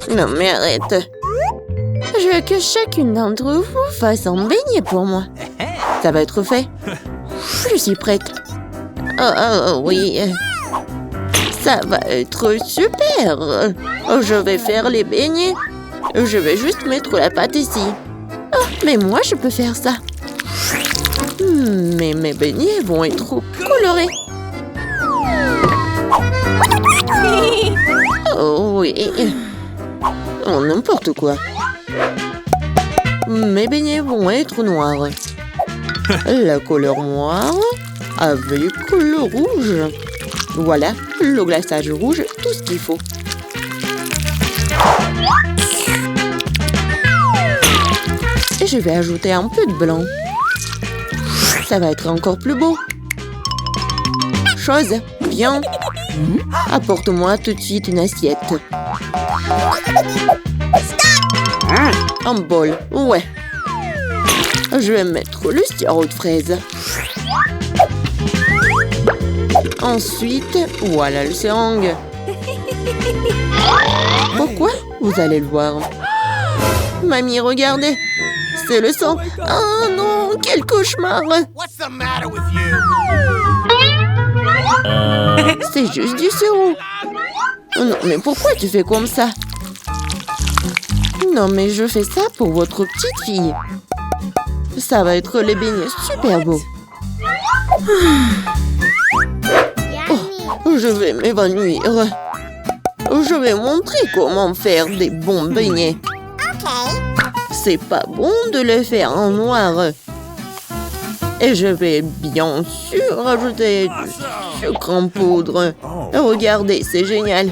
Non mais arrête. Je veux que chacune d'entre vous fasse un beignet pour moi. Ça va être fait. Je suis prête. Oh oui. Ça va être super. Je vais faire les beignets. Je vais juste mettre la pâte ici. Oh, mais moi, je peux faire ça. Mais mes beignets vont être trop colorés. Oh oui. Oh, n'importe quoi. Mes beignets vont être noirs. La couleur noire avec le rouge. Voilà, le glaçage rouge, tout ce qu'il faut. Et je vais ajouter un peu de blanc. Ça va être encore plus beau. Chose, viens. Apporte-moi tout de suite une assiette. Un bol, ouais. Je vais mettre le sirop de fraise. Ensuite, voilà le seringue. Pourquoi? Vous allez le voir. Mamie, regardez. C'est le sang. Oh non, quel cauchemar. C'est juste du sirop. Non, mais pourquoi tu fais comme ça? Non, mais je fais ça pour votre petite fille. Ça va être les beignets super beaux. Oh, je vais m'évanouir. Je vais montrer comment faire des bons beignets. C'est pas bon de les faire en noir. Et je vais bien sûr ajouter du sucre en poudre. Regardez, c'est génial.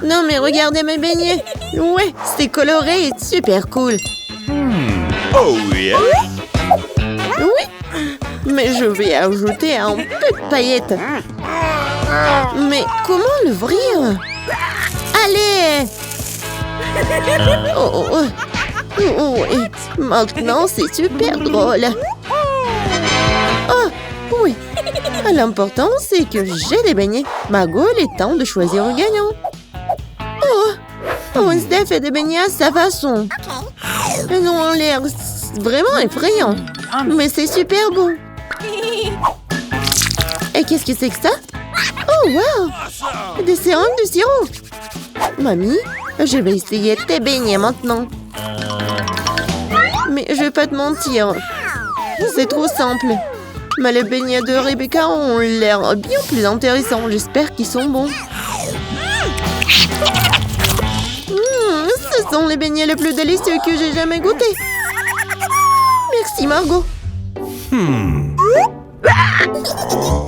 Non mais regardez mes beignets. Ouais, c'est coloré et super cool. Oh yeah. Oui, mais je vais ajouter un peu de paillettes. Mais comment l'ouvrir? Allez! Oui, maintenant c'est super drôle. Oh, oui. L'important c'est que j'ai des beignets. Margot, il est temps de choisir un gagnant. Oh, Wednesday fait des beignets à sa façon. Ils ont l'air vraiment effrayants. Mais c'est super bon. Et qu'est-ce que c'est que ça? Oh, wow! Des seringues de sirop. Mamie, je vais essayer tes beignets maintenant. Mais je vais pas te mentir. C'est trop simple. Mais les beignets de Rebecca ont l'air bien plus intéressants. J'espère qu'ils sont bons. Ce sont les beignets les plus délicieux que j'ai jamais goûtés. Merci, Margot.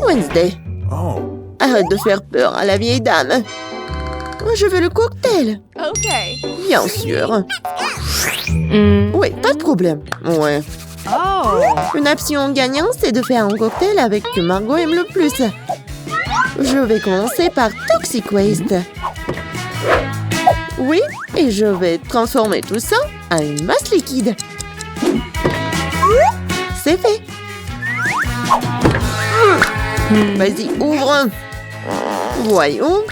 Wednesday. Arrête de faire peur à la vieille dame. Je veux le cocktail. Ok. Bien sûr. Oui, pas de problème. Ouais. Oh. Une option gagnante, c'est de faire un cocktail avec ce que Margot aime le plus. Je vais commencer par Toxic Waste. Oui, et je vais transformer tout ça en une masse liquide. C'est fait. Vas-y, ouvre. Voyons.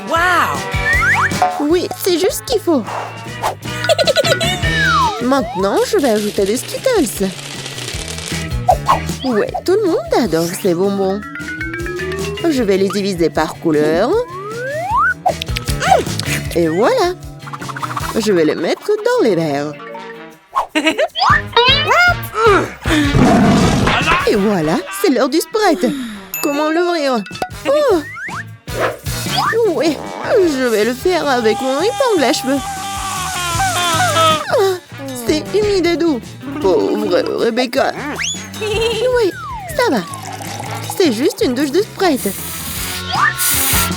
Wow. Oui, c'est juste ce qu'il faut. Maintenant, je vais ajouter des Skittles. Ouais, tout le monde adore ces bonbons. Je vais les diviser par couleur. Et voilà. Je vais les mettre dans les verres. Et voilà, c'est l'heure du Sprite. Comment l'ouvrir? Oh! Oui, je vais le faire avec mon épingle à cheveux. Ah, c'est humide et doux. Pauvre Rebecca. Oui, ça va. C'est juste une douche de Sprite.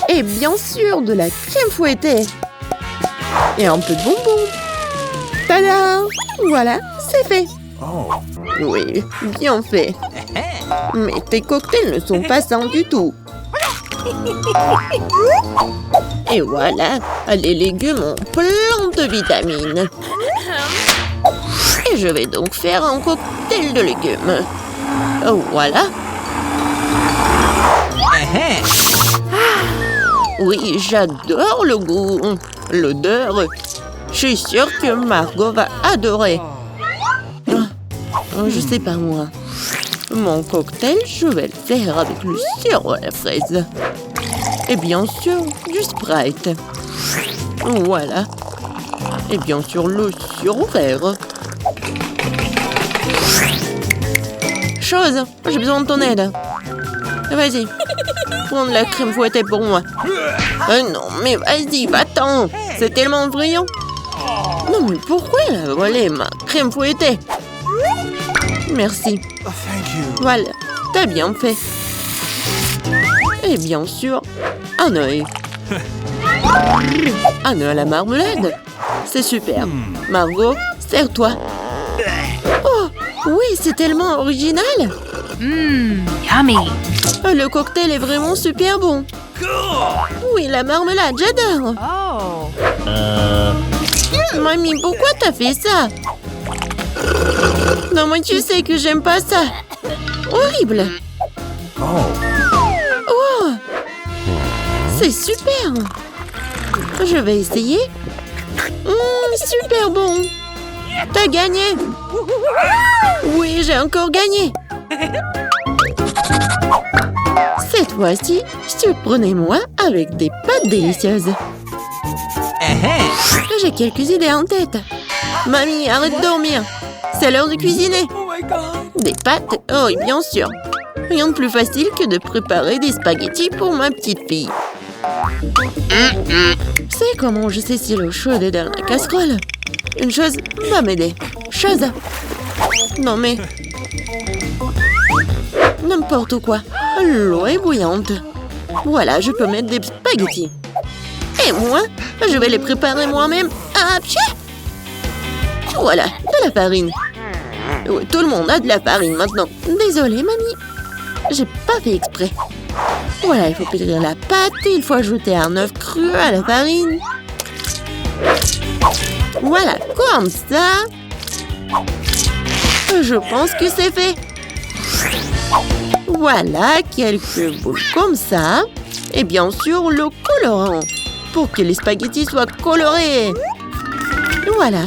Et bien sûr, de la crème fouettée. Et un peu de bonbons. Tada! Voilà, c'est fait. Oui, bien fait. Mais tes cocktails ne sont pas sains du tout. Et voilà, les légumes ont plein de vitamines. Et je vais donc faire un cocktail de légumes. Voilà. Oui, j'adore le goût, l'odeur Je suis sûre que Margot va adorer. Je sais pas moi. Mon cocktail, je vais le faire avec le sirop à la fraise. Et bien sûr, du Sprite. Voilà. Et bien sûr, le sirop vert. Chose, j'ai besoin de ton aide. Vas-y, prends de la crème fouettée pour moi. Non, mais vas-y, va-t'en. C'est tellement brillant. Non, mais pourquoi elle a volé ma crème fouettée? Merci. Voilà, t'as bien fait. Et bien sûr, un œil. Un œil à la marmelade. C'est super. Margot, sers-toi. Oh, oui, c'est tellement original. Yummy. Le cocktail est vraiment super bon. Oui, la marmelade, j'adore. Oh. Mamie, pourquoi t'as fait ça? Non, moi, tu sais que j'aime pas ça. Horrible. Oh, c'est super. Je vais essayer. Super bon. T'as gagné. Oui, j'ai encore gagné. Cette fois-ci, surprenez-moi avec des pâtes délicieuses. J'ai quelques idées en tête. Mamie, arrête de dormir. C'est l'heure de cuisiner. Des pâtes? Oh, et bien sûr. Rien de plus facile que de préparer des spaghettis pour ma petite fille. C'est comment je sais si l'eau chaude est dans la casserole? Une chose va m'aider. Chose. Non mais... N'importe quoi. L'eau est bouillante. Voilà, je peux mettre des spaghettis. Et moi, je vais les préparer moi-même. Voilà, de la farine. Oui, tout le monde a de la farine maintenant. Désolée, mamie. J'ai pas fait exprès. Voilà, il faut pétrir la pâte et il faut ajouter un œuf cru à la farine. Voilà, comme ça. Je pense que c'est fait. Voilà, quelques boules comme ça. Et bien sûr, le colorant. Pour que les spaghettis soient colorés. Voilà,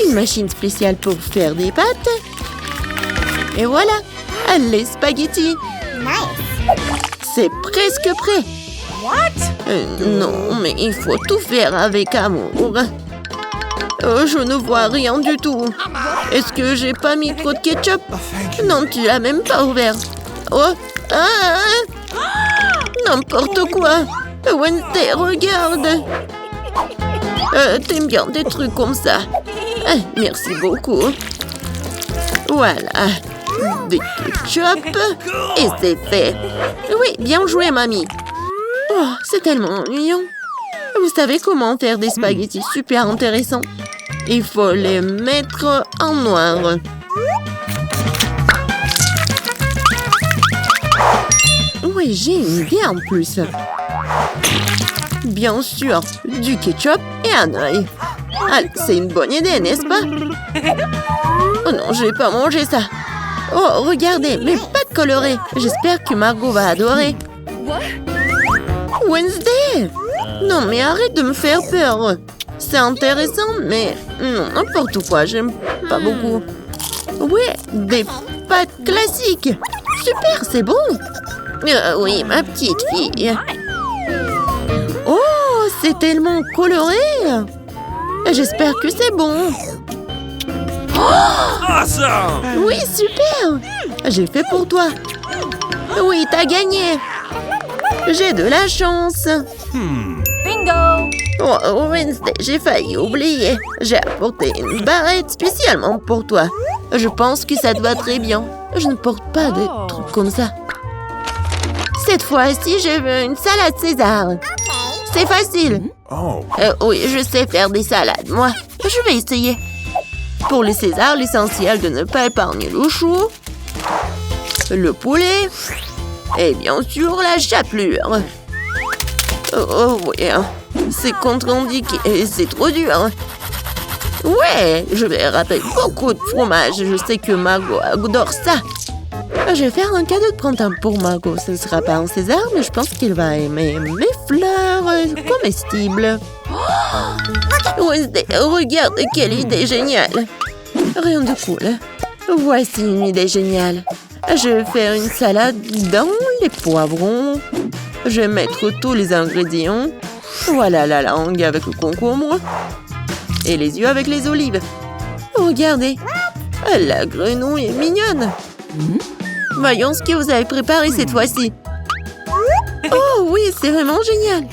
une machine spéciale pour faire des pâtes. Et voilà, les spaghettis. C'est presque prêt. Non, mais il faut tout faire avec amour. Je ne vois rien du tout. Est-ce que j'ai pas mis trop de ketchup? Non, tu l'as même pas ouvert. Oh, n'importe quoi. Wednesday, regarde. T'aimes bien des trucs comme ça. Merci beaucoup. Voilà. Des ketchup. Et c'est fait. Oui, bien joué, mamie. Oh, c'est tellement ennuyant. Vous savez comment faire des spaghettis super intéressants? Il faut les mettre en noir. Oui, j'ai une idée en plus. Bien sûr, du ketchup et un œil. Allez, c'est une bonne idée, n'est-ce pas? Oh non, je vais pas manger ça. Oh, regardez, mes pâtes colorées. J'espère que Margot va adorer. Wednesday! Non, mais arrête de me faire peur. C'est intéressant, mais non, n'importe quoi, j'aime pas beaucoup. Ouais, des pâtes classiques. Super, c'est bon. Oui, ma petite fille. Oh, c'est tellement coloré. J'espère que c'est bon. Awesome! Oui, super. J'ai fait pour toi. Oui, t'as gagné. J'ai de la chance. Bingo. Oh, Wednesday, j'ai failli oublier. J'ai apporté une barrette spécialement pour toi. Je pense que ça te va très bien. Je ne porte pas de trucs comme ça. Cette fois-ci, je veux une salade César. C'est facile. Oui, je sais faire des salades, moi. Je vais essayer. Pour les Césars, l'essentiel de ne pas épargner le chou, le poulet et bien sûr la chapelure. Oh oui, c'est contre-indiqué et c'est trop dur. Ouais, je vais râper beaucoup de fromage. Je sais que Margot adore ça. Je vais faire un cadeau de printemps pour Margot. Ce ne sera pas un César, mais je pense qu'il va aimer mes fleurs comestibles. Wednesday, regarde, quelle idée géniale. Rien de cool. Voici une idée géniale. Je vais faire une salade dans les poivrons. Je vais mettre tous les ingrédients. Voilà la langue avec le concombre. Et les yeux avec les olives. Regardez, la grenouille est mignonne. Voyons ce que vous avez préparé cette fois-ci. Oh oui, c'est vraiment génial.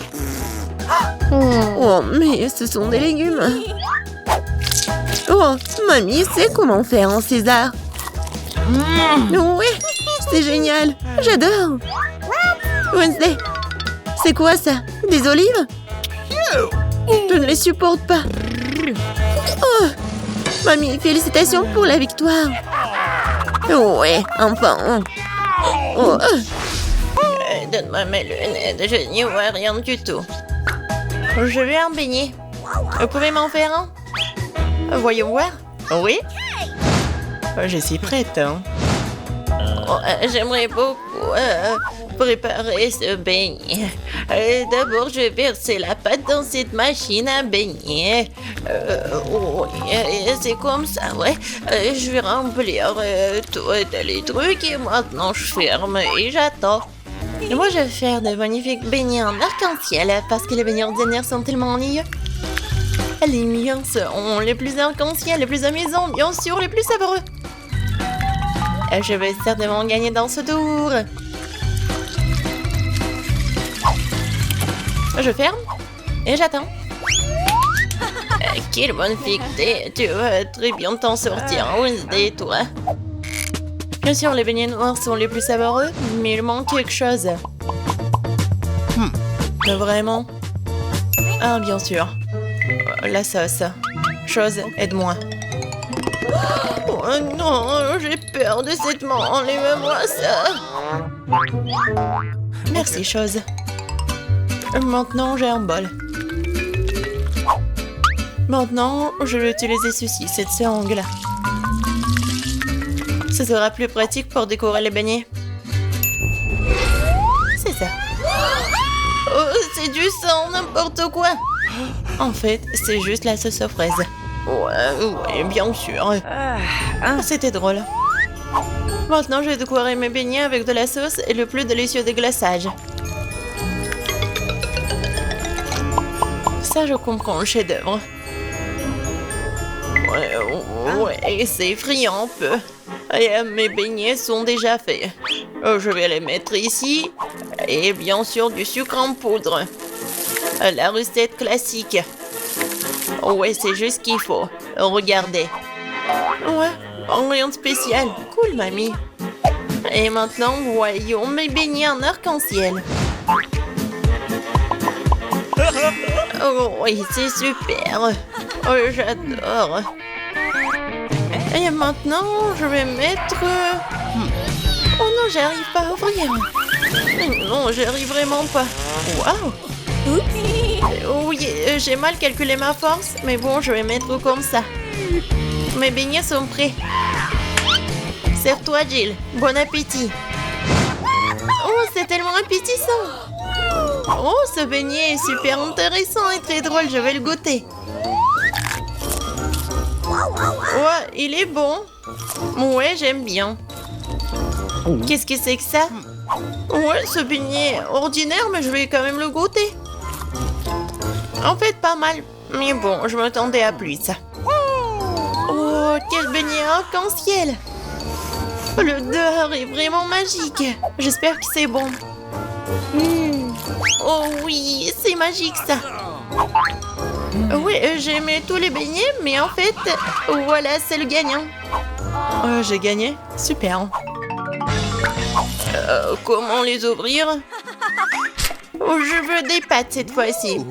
Oh, mais ce sont des légumes. Oh, mamie sait comment faire en César. Oui, c'est génial. J'adore. Wednesday, c'est quoi ça? Des olives? Je ne les supporte pas. Oh, mamie, félicitations pour la victoire. Ouais, enfin. Oh. Donne-moi mes lunettes, je n'y vois rien du tout. Je veux un beignet. Vous pouvez m'en faire un? Voyons voir. Oui? Je suis prête. Hein. J'aimerais beaucoup préparer ce beignet. D'abord, je vais verser la pâte dans cette machine à beignet. C'est comme ça, ouais. Je vais remplir tous les trucs et maintenant je ferme et j'attends. Et moi, je vais faire de magnifiques beignets en arc-en-ciel parce que les beignets ordinaires sont tellement ennuyeux. Les miens seront les plus arc-en-ciel, les plus amusants, bien sûr, les plus savoureux. Je vais certainement gagner dans ce tour. Je ferme et j'attends. Quelle bonne fille, tu vas très bien t'en sortir, Wednesday, toi. Bien sûr, les beignets noirs sont les plus savoureux, mais il manque quelque chose. Vraiment? Ah, bien sûr. La sauce. Chose, aide-moi. Oh non, j'ai peur de cette main. Enlève-moi ça. Merci, chose. Maintenant, j'ai un bol. Maintenant, je vais utiliser ceci, cette seringue-là. Ce sera plus pratique pour décorer les beignets. C'est ça. Oh, c'est du sang, n'importe quoi. En fait, c'est juste la sauce aux fraises. Ouais, bien sûr. C'était drôle. Maintenant, je vais décorer mes beignets avec de la sauce et le plus délicieux déglaçage. Ça, je comprends le chef-d'œuvre. Ouais, c'est effrayant un peu. Et mes beignets sont déjà faits. Je vais les mettre ici. Et bien sûr, du sucre en poudre. La recette classique. Ouais, c'est juste ce qu'il faut. Regardez. Ouais, rien de spécial. Cool, mamie. Et maintenant, voyons mes beignets en arc-en-ciel. Oh, oui, c'est super. Oh, j'adore. Et maintenant, je vais mettre... Oh non, j'arrive pas à ouvrir. Non, j'arrive vraiment pas. Waouh. Oui, j'ai mal calculé ma force, mais bon, je vais mettre comme ça. Mes beignets sont prêts. Sers-toi, Jill. Bon appétit. Oh, c'est tellement appétissant. Oh, ce beignet est super intéressant et très drôle. Je vais le goûter. Ouais, il est bon. Ouais, j'aime bien. Qu'est-ce que c'est que ça? Ouais, ce beignet est ordinaire, mais je vais quand même le goûter. En fait, pas mal. Mais bon, je m'attendais à plus. Oh, quel beignet arc-en-ciel. L'odeur est vraiment magique. J'espère que c'est bon. Oh oui, c'est magique ça. Oui, j'ai aimé tous les beignets, mais en fait, voilà, c'est le gagnant. J'ai gagné? Super. Comment les ouvrir? Je veux des pâtes cette fois-ci.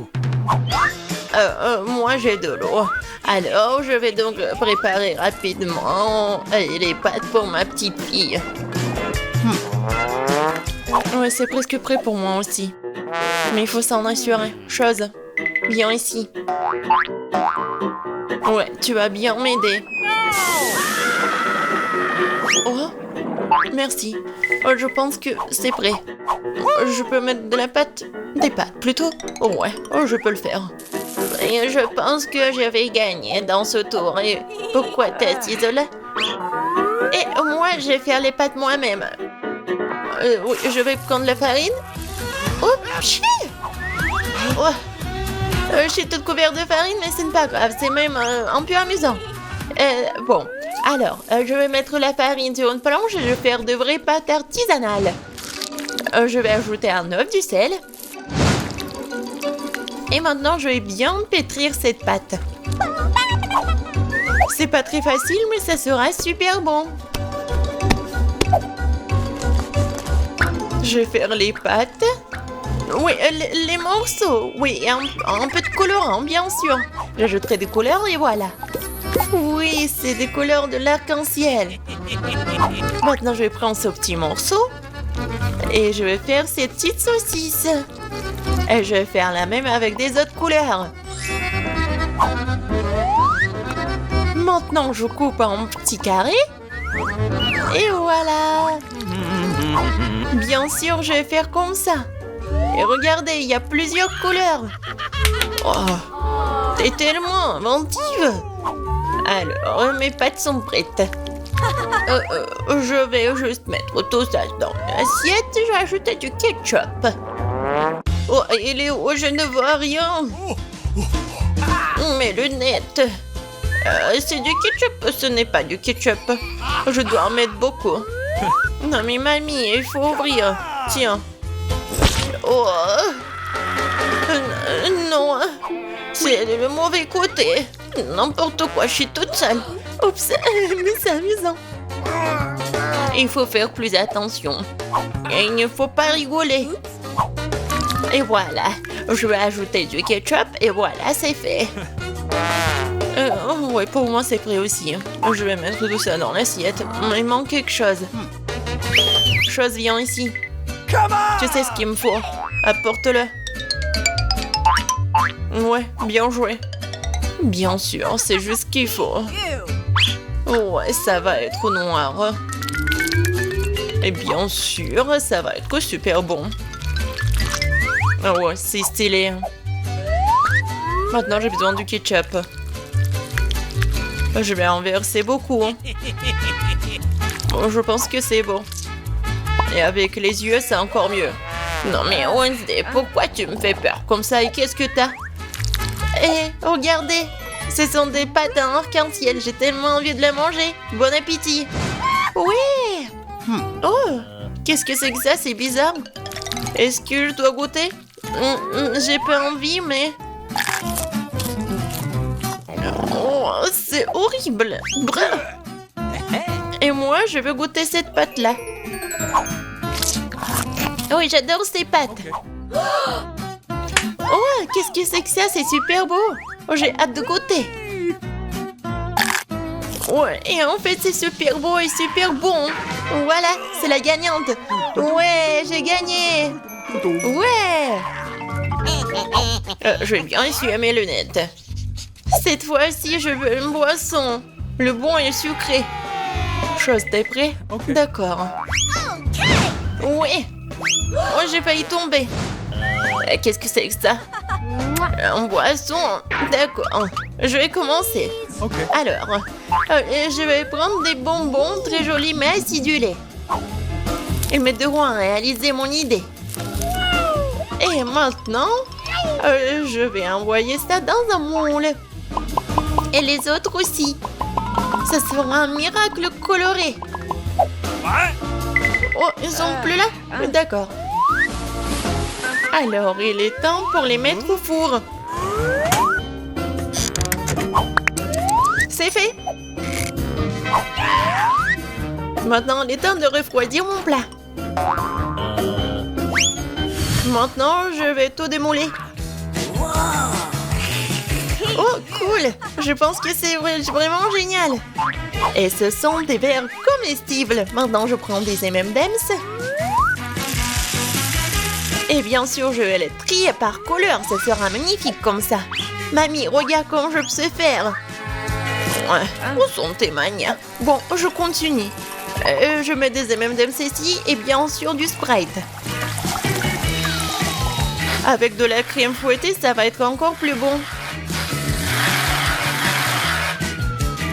Moi, j'ai de l'eau. Alors, je vais donc préparer rapidement les pâtes pour ma petite fille. Ouais, c'est presque prêt pour moi aussi. Mais il faut s'en assurer. Chose, viens ici. Ouais, tu vas bien m'aider. Oh, merci. Je pense que c'est prêt. Je peux mettre de la pâte? Des pâtes, plutôt? Ouais, je peux le faire. Et je pense que je vais gagner dans ce tour. Et pourquoi t'es isolé? Et moi, je vais faire les pâtes moi-même. Oui, je vais prendre la farine. Oh, pchi! Oh. Je suis toute couverte de farine, mais ce n'est pas grave. C'est même un peu amusant. Bon, alors, je vais mettre la farine sur une planche et je vais faire de vraies pâtes artisanales. Je vais ajouter un œuf, du sel. Et maintenant, je vais bien pétrir cette pâte. C'est pas très facile, mais ça sera super bon. Je vais faire les pâtes. Oui, les morceaux. Oui, et un peu de colorant, bien sûr. J'ajouterai des couleurs et voilà. Oui, c'est des couleurs de l'arc-en-ciel. Maintenant, je vais prendre ce petit morceau. Et je vais faire ces petites saucisses. Et je vais faire la même avec des autres couleurs. Maintenant, je coupe en petits carrés. Et voilà. Bien sûr, je vais faire comme ça. Et regardez, il y a plusieurs couleurs. Oh, t'es tellement inventive. Alors, mes pâtes sont prêtes. Je vais juste mettre tout ça dans l'assiette et je vais ajouter du ketchup. Oh, il est où? Je ne vois rien. Mes lunettes. C'est du ketchup, ce n'est pas du ketchup. Je dois en mettre beaucoup. Non mais mamie, il faut ouvrir. Tiens. Oh. Non. C'est le mauvais côté. N'importe quoi, je suis toute seule. Oups, mais c'est amusant. Il faut faire plus attention. Et il ne faut pas rigoler. Et voilà. Je vais ajouter du ketchup et voilà, c'est fait. Ouais, pour moi, c'est prêt aussi. Je vais mettre tout ça dans l'assiette. Il manque quelque chose. Chose, viens ici. Tu sais ce qu'il me faut. Apporte-le. Ouais, bien joué. Bien sûr, c'est juste ce qu'il faut. Ouais, ça va être noir. Et bien sûr, ça va être super bon. Ouais, c'est stylé. Maintenant, j'ai besoin du ketchup. Je vais en verser beaucoup. Je pense que c'est bon. Et avec les yeux, c'est encore mieux. Non mais Wednesday, pourquoi tu me fais peur comme ça et qu'est-ce que t'as? Regardez, ce sont des pâtes en arc-en-ciel. J'ai tellement envie de les manger. Bon appétit. Oui. Oh, qu'est-ce que c'est que ça? C'est bizarre. Est-ce que je dois goûter? J'ai pas envie, mais... Oh, c'est horrible. Et moi, je veux goûter cette pâte-là. Oui, j'adore ces pâtes. Oh, qu'est-ce que c'est que ça? C'est super beau. Oh, j'ai hâte de goûter. Ouais, et en fait, c'est super beau et super bon. Voilà, c'est la gagnante. Ouais, j'ai gagné. Ouais. Je vais bien essuyer mes lunettes. Cette fois-ci, je veux une boisson. Le bon et sucré. Chose, t'es prêt? D'accord. Oui. Oh, j'ai failli tomber. Qu'est-ce que c'est que ça? En boisson? D'accord. Je vais commencer. Alors, je vais prendre des bonbons très jolis mais acidulés. Ils m'aideront à réaliser mon idée. Et maintenant, je vais envoyer ça dans un moule. Et les autres aussi. Ça sera un miracle coloré. Oh, ils sont plus là? D'accord. Alors, il est temps pour les mettre au four. C'est fait. Maintenant, il est temps de refroidir mon plat. Maintenant, je vais tout démouler. Oh, cool! Je pense que c'est vraiment génial. Et ce sont des verres comestibles. Maintenant, je prends des M&M's. Et bien sûr, je vais les trier par couleur. Ça sera magnifique comme ça. Mamie, regarde comment je sais faire. Où sont tes manias? Bon, je continue. Je mets des M&M's ici et bien sûr du Sprite. Avec de la crème fouettée, ça va être encore plus bon.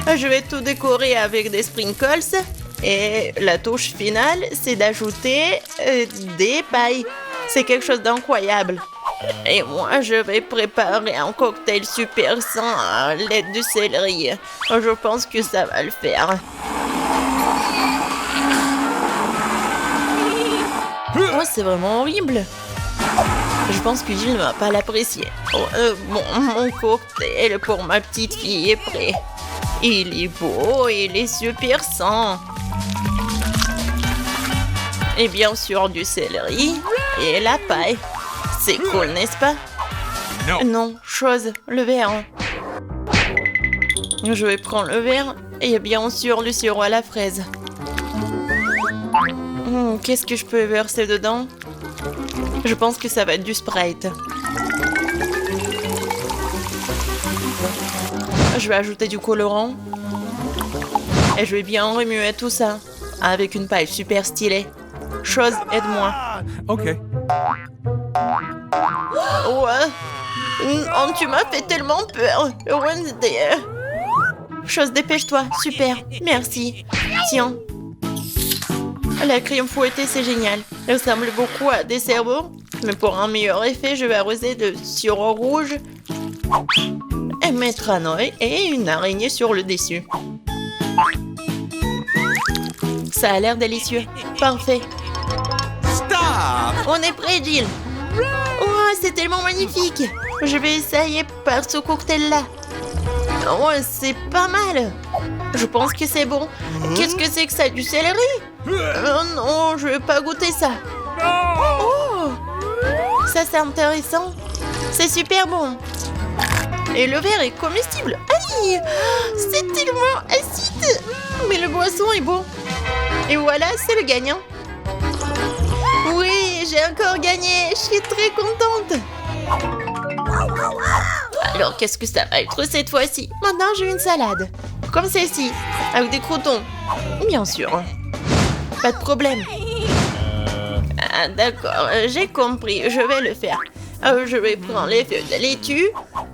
Je vais tout décorer avec des sprinkles. Et la touche finale, c'est d'ajouter des pailles. C'est quelque chose d'incroyable. Et moi, je vais préparer un cocktail super sain à l'aide du céleri. Je pense que ça va le faire. Oh, c'est vraiment horrible. Je pense que Gilles ne va pas l'apprécier. Bon, mon cocktail pour ma petite fille est prêt. Il est beau, il est super sain. Et bien sûr du céleri et la paille. C'est cool, n'est-ce pas? Non, chose, le verre. Je vais prendre le verre et bien sûr le sirop à la fraise. Qu'est-ce que je peux verser dedans? Je pense que ça va être du Sprite. Je vais ajouter du colorant. Et je vais bien remuer tout ça avec une paille super stylée. Chose, aide-moi. Ok. Ouais. Oh, tu m'as fait tellement peur. Wednesday. Chose, dépêche-toi. Super. Merci. Tiens. La crème fouettée, c'est génial. Elle ressemble beaucoup à des cerveaux. Mais pour un meilleur effet, je vais arroser de sirop rouge et mettre un œil et une araignée sur le dessus. Ça a l'air délicieux. Parfait. On est prêt, Jill. Oh, c'est tellement magnifique. Je vais essayer par ce cocktail-là. Oh, c'est pas mal. Je pense que c'est bon. Qu'est-ce que c'est que ça, du céleri? Oh non, je vais pas goûter ça. Oh, ça c'est intéressant. C'est super bon. Et le verre est comestible. Aïe, c'est tellement acide. Mais le boisson est bon. Et voilà, c'est le gagnant. Oui, j'ai encore gagné. Je suis très contente. Alors, qu'est-ce que ça va être cette fois-ci? Maintenant, j'ai une salade. Comme celle-ci, avec des croutons. Bien sûr. Pas de problème. Ah, d'accord, j'ai compris. Je vais le faire. Je vais prendre les feuilles de laitue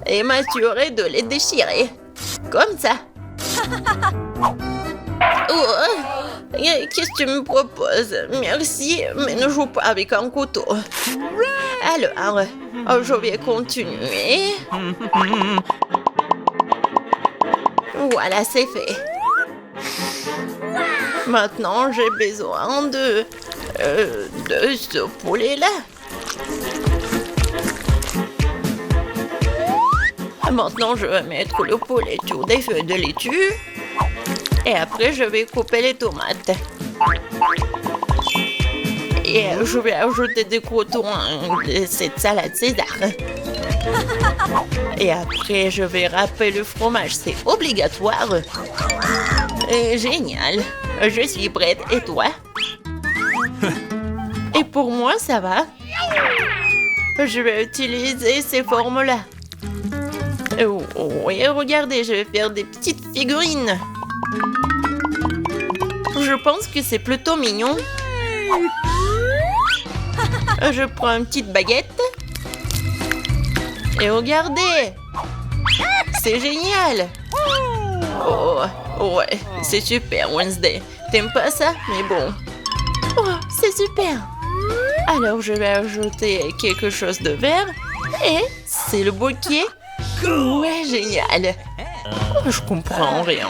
et m'assurer de les déchirer. Comme ça. Oh, qu'est-ce que tu me proposes? Merci, mais ne joue pas avec un couteau. Alors, je vais continuer. Voilà, c'est fait. Maintenant, j'ai besoin de ce poulet-là. Maintenant, je vais mettre le poulet sur des feuilles de laitue. Et après, je vais couper les tomates. Et je vais ajouter des croutons de cette salade César. Et après, je vais râper le fromage. C'est obligatoire. Génial. Je suis prête. Et toi? Et pour moi, ça va. Je vais utiliser ces formes-là. Oui, regardez, je vais faire des petites figurines. Je pense que c'est plutôt mignon. Je prends une petite baguette. Et regardez. C'est génial. Oh, ouais, c'est super, Wednesday. T'aimes pas ça? Mais bon. Oh, c'est super. Alors, je vais ajouter quelque chose de vert. Et c'est le bouquet. Ouais, génial. Oh, je comprends rien.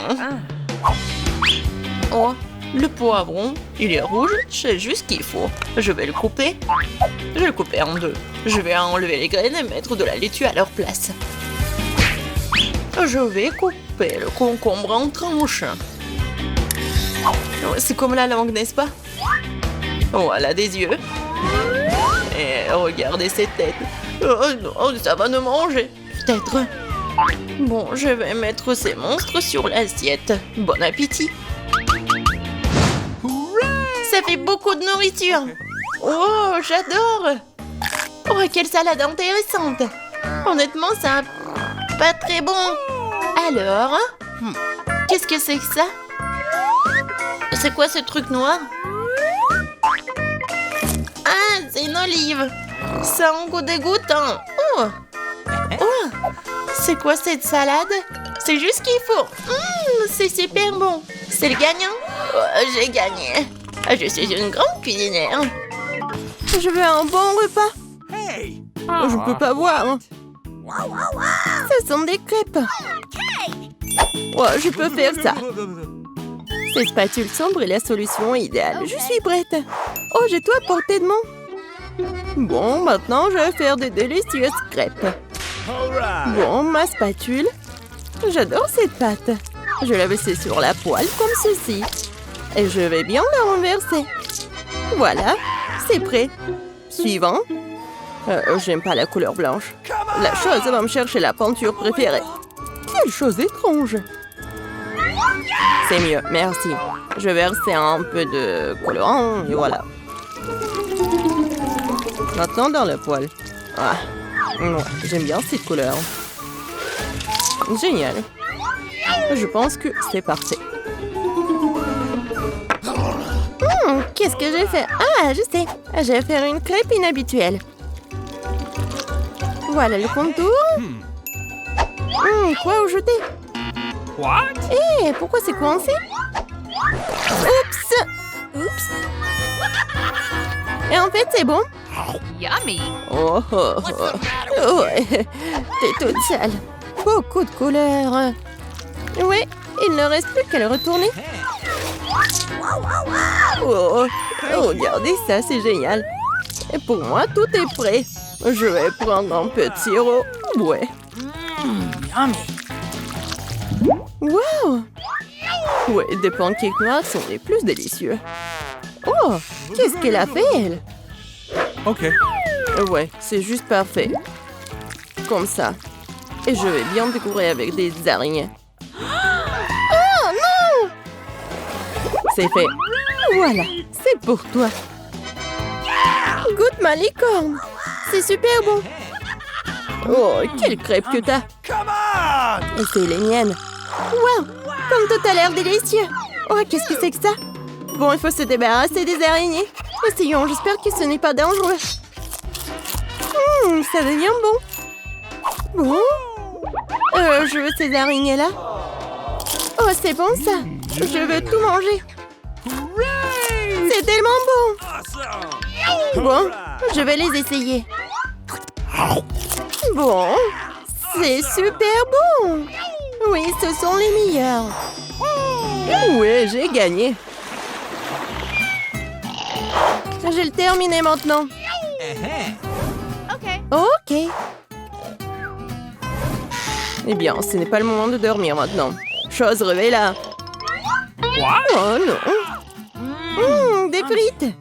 Oh, le poivron, il est rouge, c'est juste qu'il faut. Je vais le couper. Je vais le couper en deux. Je vais enlever les graines et mettre de la laitue à leur place. Je vais couper le concombre en tranches. C'est comme la langue, n'est-ce pas? Voilà des yeux. Et regardez cette tête. Oh non, ça va nous manger. Peut-être. Bon, je vais mettre ces monstres sur l'assiette. Bon appétit. Ça fait beaucoup de nourriture. Oh, j'adore. Oh, quelle salade intéressante. Honnêtement, ça pas très bon. Alors, qu'est-ce que c'est que ça? C'est quoi ce truc noir? Ah, c'est une olive. Ça a un goût dégoûtant. Oh, C'est quoi cette salade? C'est juste ce qu'il faut. C'est super bon. C'est le gagnant? Oh, j'ai gagné. Je suis une grande cuisinière. Je veux un bon repas. Je peux pas voir. Ce sont des crêpes. Je peux faire ça. Ces spatules sombres est la solution idéale. Je suis prête. Oh, j'ai tout à portée de moi. Bon, maintenant, je vais faire des délicieuses crêpes. Bon, ma spatule. J'adore cette pâte. Je la laisse sur la poêle comme ceci. Et je vais bien la renverser. Voilà, c'est prêt. Suivant. J'aime pas la couleur blanche. La chose va me chercher la peinture préférée. Quelle chose étrange. C'est mieux, merci. Je vais verser un peu de colorant et voilà. Maintenant dans la poêle. Ouais, j'aime bien cette couleur. Génial. Je pense que c'est parfait. Qu'est-ce que j'ai fait? Je sais. Je vais faire une crêpe inhabituelle. Voilà le contour. Quoi ajouter? Pourquoi c'est coincé? Oups. Et en fait, c'est bon. Yummy. Ouais, t'es toute sale. Beaucoup de couleurs. Ouais, il ne reste plus qu'à le retourner. Regardez ça, c'est génial. Et pour moi, tout est prêt. Je vais prendre un peu de sirop. Ouais. Yummy. Wow! Ouais, des pancakes noirs sont les plus délicieux. Oh, qu'est-ce qu'elle a fait, elle? Ok. Ouais, c'est juste parfait. Comme ça. Et je vais bien décorer avec des araignées. Oh non! C'est fait. Voilà, c'est pour toi. Goûte ma licorne. C'est super bon. Oh, quelle crêpe que t'as. Et c'est les miennes. Wow, comme tout a l'air délicieux. Oh, qu'est-ce que c'est que ça? Bon, il faut se débarrasser des araignées. Essayons, j'espère que ce n'est pas dangereux. Ça devient bon. Bon. Je veux ces araignées-là. Oh, c'est bon ça. Je veux tout manger. C'est tellement bon. Bon, je vais les essayer. Bon, c'est super bon. Oui, ce sont les meilleurs. Ouais, j'ai gagné. Je vais le terminer maintenant. Ok. Eh bien, ce n'est pas le moment de dormir maintenant. Chose révéla. Oh non. Des frites.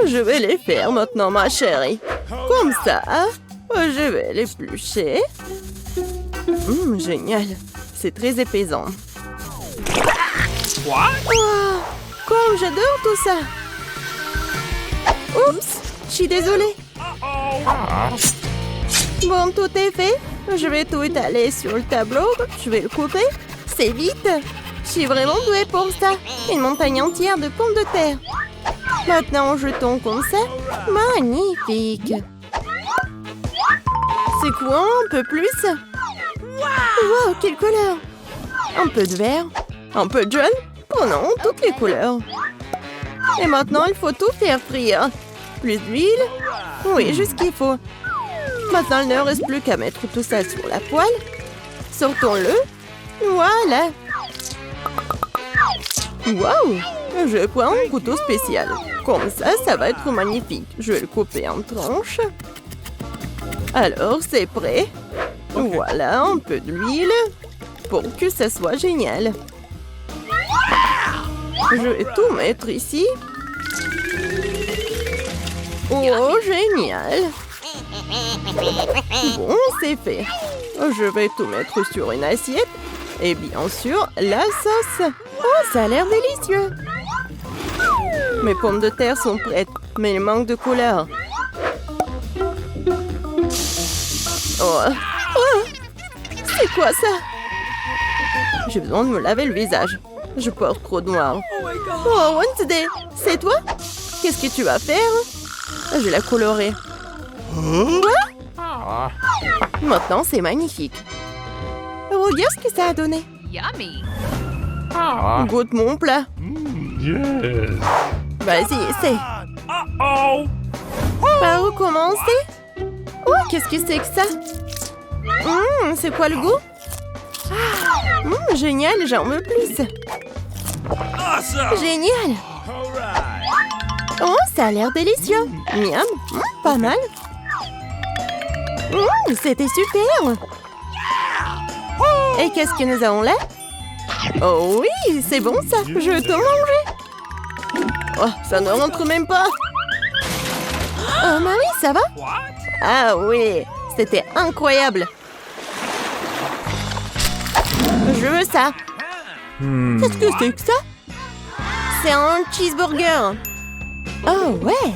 Je vais les faire maintenant, ma chérie. Comme ça. Je vais l'éplucher. Génial. C'est très épaisant. Oh, comme j'adore tout ça. Oups, je suis désolée. Bon, tout est fait. Je vais tout étaler sur le tableau. Je vais le couper. C'est vite. Je suis vraiment douée pour ça. Une montagne entière de pommes de terre. Maintenant, jetons comme ça. Magnifique. C'est quoi un peu plus? Wow, quelle couleur! Un peu de vert, un peu de jaune. Prenons toutes les couleurs. Et maintenant, il faut tout faire frire. Plus d'huile. Oui, juste ce qu'il faut. Maintenant, il ne reste plus qu'à mettre tout ça sur la poêle. Sortons-le. Voilà. Wow! Je prends un couteau spécial. Comme ça va être magnifique. Je vais le couper en tranches. Alors, c'est prêt. Voilà, un peu d'huile pour que ça soit génial. Je vais tout mettre ici. Oh, génial. Bon, c'est fait. Je vais tout mettre sur une assiette. Et bien sûr, la sauce. Oh, ça a l'air délicieux. Mes pommes de terre sont prêtes, mais il manque de couleur. Oh. C'est quoi ça? J'ai besoin de me laver le visage. Je porte trop de noir. Oh, Wednesday, c'est toi? Qu'est-ce que tu vas faire? Je vais la colorer. Quoi? Maintenant, c'est magnifique. Regarde ce que ça a donné. Yummy. Goûte mon plat. Yes. Vas-y, essaie. Oh. Par où commencer? Oh, qu'est-ce que c'est que ça? C'est quoi le goût? Génial, j'en veux plus. Awesome. Génial. All right. Oh, ça a l'air délicieux. Miam, pas mal. C'était super. Et qu'est-ce que nous avons là? Oh oui, c'est bon ça. Je veux tout manger. Oh, ça ne rentre même pas. Oh, Marie, ça va? What? Ah oui, c'était incroyable. Je veux ça. Qu'est-ce que c'est que ça? C'est un cheeseburger. Oh ouais.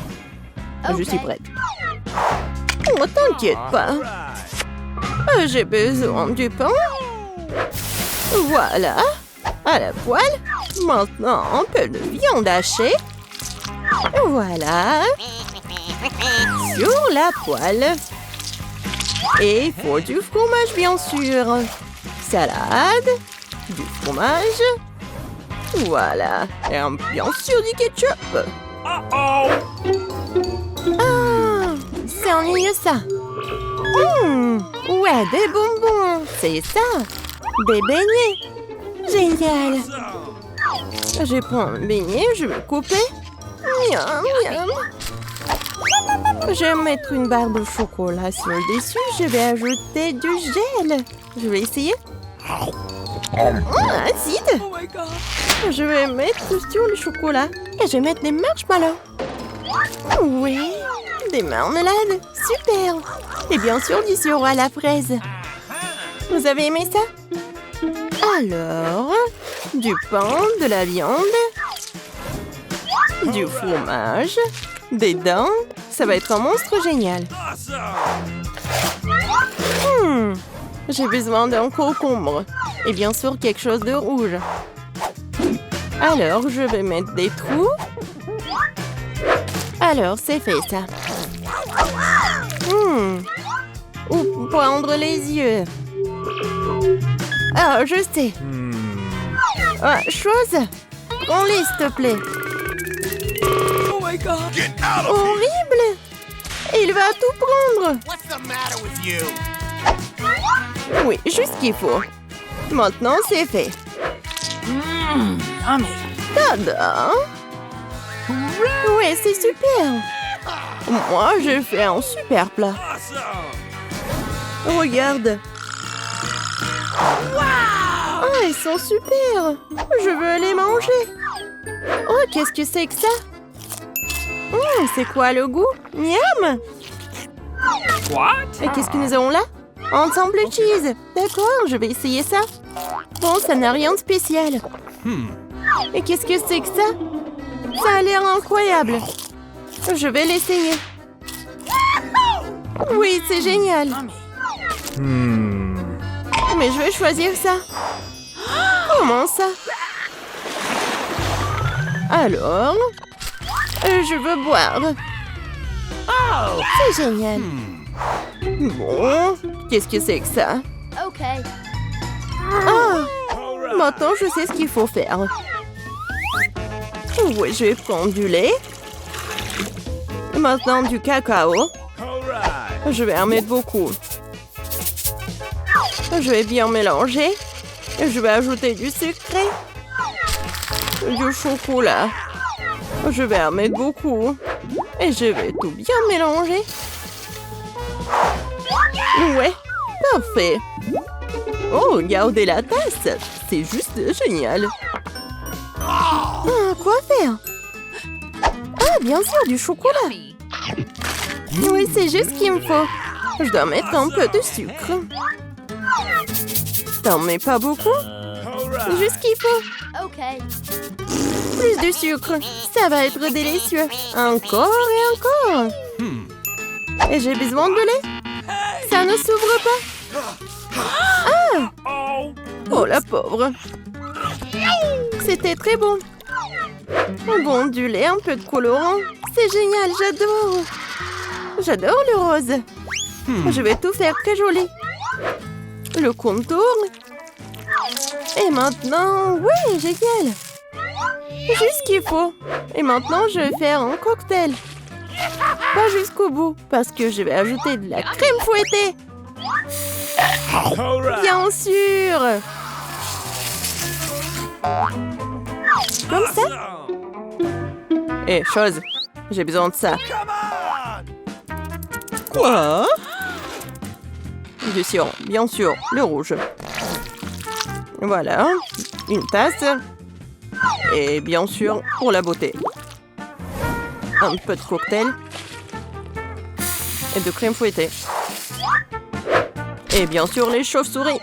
Je suis prête. Oh, t'inquiète pas. J'ai besoin du pain. Voilà. À la poêle. Maintenant, un peu de viande hachée. Voilà. Sur la poêle. Et il faut du fromage, bien sûr. Salade. Du fromage. Voilà. Et bien sûr du ketchup. Uh-oh. Ah, c'est ennuyeux ça. Ouais, des bonbons. C'est ça. Des beignets. Génial. Je prends un beignet, je vais couper. Miam, miam. Je vais mettre une barre de chocolat sur le dessus. Je vais ajouter du gel. Je vais essayer. Acide. Oh my god. Je vais mettre sur le chocolat. Et je vais mettre des marshmallows. Oui, des marmelades. Super. Et bien sûr du sirop à la fraise. Vous avez aimé ça? Alors, du pain, de la viande, du fromage, des dents. Ça va être un monstre génial. J'ai besoin d'un concombre. Et bien sûr quelque chose de rouge. Alors, je vais mettre des trous. Alors, c'est fait ça. Où prendre les yeux? Ah, je sais. Ah, chose. Prends-les, s'il te plaît. Oh my god. Horrible. Il va tout prendre. What's the matter with you? Oui, juste ce qu'il faut. Maintenant, c'est fait. Yummy. Tada! Ouais, c'est super. Moi, j'ai fait un super plat. Awesome. Regarde. Ah, ils sont super. Je veux les manger. Oh, qu'est-ce que c'est que ça? C'est quoi le goût? Miam! What? Et qu'est-ce que nous avons là? Ensemble cheese. D'accord, je vais essayer ça. Bon, ça n'a rien de spécial. Et qu'est-ce que c'est que ça? Ça a l'air incroyable. Je vais l'essayer. Oui, c'est génial. Mais je vais choisir ça. Comment ça? Alors, je veux boire. C'est génial. Bon, qu'est-ce que c'est que ça? Okay. Ah, maintenant je sais ce qu'il faut faire. Oui, je vais prendre du lait. Maintenant du cacao. All right. Je vais en mettre beaucoup. Je vais bien mélanger. Et je vais ajouter du sucré. Du chocolat. Je vais en mettre beaucoup. Et je vais tout bien mélanger. Ouais, parfait. Oh, regardez la tasse. C'est juste génial. Quoi faire? Ah, bien sûr, du chocolat. Yummy. Oui, c'est juste ce qu'il me faut. Je dois mettre un peu de sucre. T'en mets pas beaucoup? All right. Juste ce qu'il faut. Okay. Plus de sucre. Ça va être délicieux. Encore et encore. Et j'ai besoin de lait. Ça ne s'ouvre pas. Oh. Oh, la pauvre. C'était très bon. Bon, du lait, un peu de colorant. C'est génial, j'adore. J'adore le rose. Je vais tout faire très joli. Le contour. Et maintenant, oui, génial. Juste ce qu'il faut. Et maintenant, je vais faire un cocktail. Pas jusqu'au bout, parce que je vais ajouter de la crème fouettée. All right. Bien sûr. Comme ça. Awesome. Eh, chose, j'ai besoin de ça. Come on. Quoi? Du sirop, bien sûr, le rouge. Voilà, une tasse. Et bien sûr, pour la beauté, un peu de cocktail. Et de crème fouettée. Et bien sûr, les chauves-souris.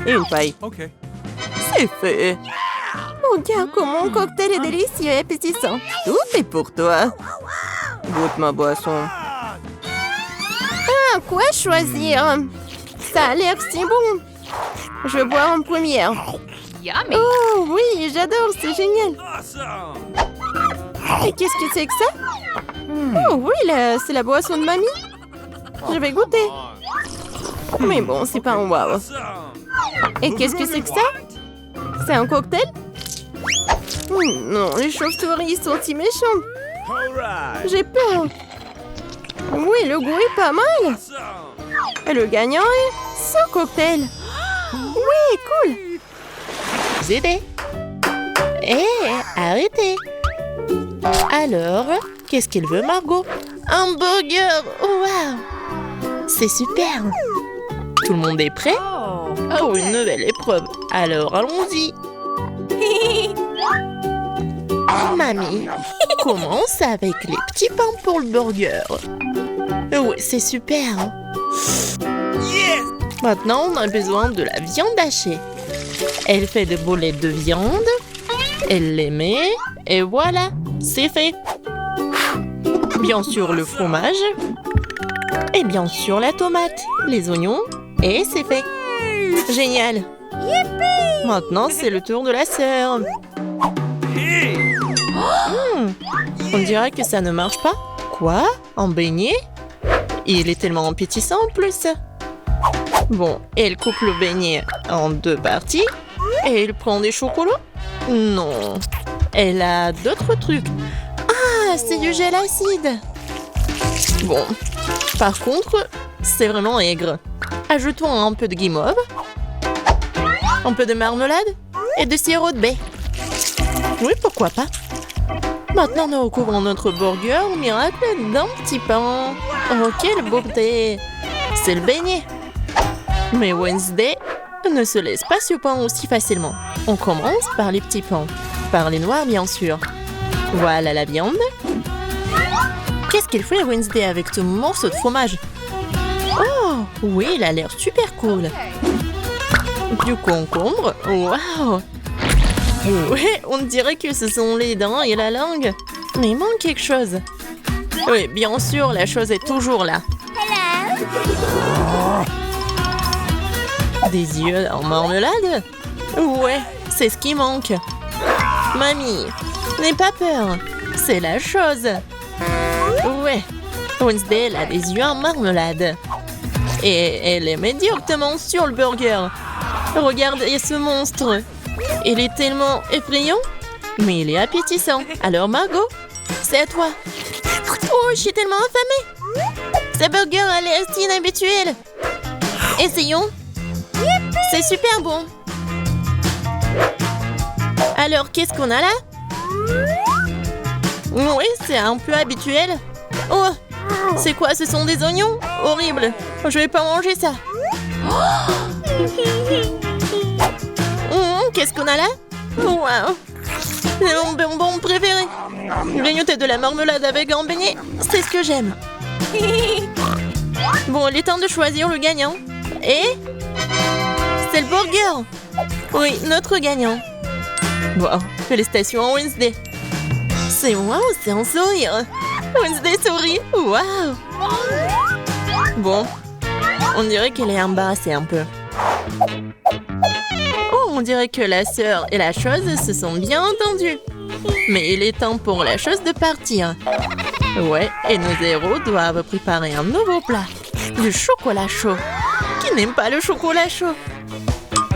Et une paille. Okay. C'est fait. Regarde comment mon cocktail est délicieux et appétissant. Tout est pour toi. Goûte ma boisson. Ah, quoi choisir? Ça a l'air si bon. Je vais boire en première. Yummy. Oh oui, j'adore, c'est génial. Awesome. Et qu'est-ce que c'est que ça? Oh oui, c'est la boisson de mamie. Je vais goûter. Mais bon, c'est pas un wow. Awesome. Et qu'est-ce que c'est que ça? C'est un cocktail? Non, les chauves-souris sont si méchantes. All right. J'ai peur. Oui, le goût est pas mal. Awesome. Et le gagnant est ce cocktail. Oui, cool. Vous aidez. Arrêtez. Alors, qu'est-ce qu'elle veut, Margot? Un burger. Wow. C'est super. Tout le monde est prêt pour une nouvelle épreuve. Alors, allons-y. Mamie, commence avec les petits pains pour le burger. Oui, c'est super. Yes. Maintenant, on a besoin de la viande hachée. Elle fait des boulettes de viande. Elle les met. Et voilà, c'est fait. Bien sûr, le fromage. Et bien sûr, la tomate, les oignons. Et c'est fait. Génial. Maintenant, c'est le tour de la sœur. Hey. On dirait que ça ne marche pas. Quoi? Un beignet? Il est tellement appétissant en plus. Bon, elle coupe le beignet en 2 parties. Et elle prend des chocolats? Non. Elle a d'autres trucs. Ah, c'est du gel acide. Bon. Par contre, c'est vraiment aigre. Ajoutons un peu de guimauve. Un peu de marmelade. Et de sirop de baie. Oui, pourquoi pas. Maintenant, nous recouvrons notre burger au miracle d'un petit pain. Oh, quelle beauté! C'est le beignet. Mais Wednesday ne se laisse pas surprendre aussi facilement. On commence par les petits pains. Par les noirs, bien sûr. Voilà la viande. Qu'est-ce qu'il fait Wednesday avec ce morceau de fromage? Oh, oui, il a l'air super cool. Du concombre. Waouh! Oui, on dirait que ce sont les dents et la langue. Mais il manque quelque chose. Oui, bien sûr, la chose est toujours là. Des yeux en marmelade? Ouais, c'est ce qui manque. Mamie, n'aie pas peur. C'est la chose. Ouais, Wednesday, elle a des yeux en marmelade. Et elle les met directement sur le burger. Regardez ce monstre. Il est tellement effrayant, mais il est appétissant. Alors Margot, c'est à toi. Oh, je suis tellement affamée. Ce burger a l'air si inhabituel. Essayons. C'est super bon. Alors, qu'est-ce qu'on a là? Oui, c'est un peu habituel. Oh, c'est quoi? Ce sont des oignons? Horrible. Je vais pas manger ça. Qu'est-ce qu'on a là? Wow. C'est mon bonbon préféré. Grignoter de la marmelade avec un beignet, c'est ce que j'aime. Bon, il est temps de choisir le gagnant. Et c'est le burger. Oui, notre gagnant. Wow, félicitations à Wednesday. C'est wow, c'est un sourire. Wednesday sourit. Wow. Bon, on dirait qu'elle est embarrassée un peu. Oh, on dirait que la sœur et la chose se sont bien entendues. Mais il est temps pour la chose de partir. Ouais, et nos héros doivent préparer un nouveau plat. Du chocolat chaud. Qui n'aime pas le chocolat chaud?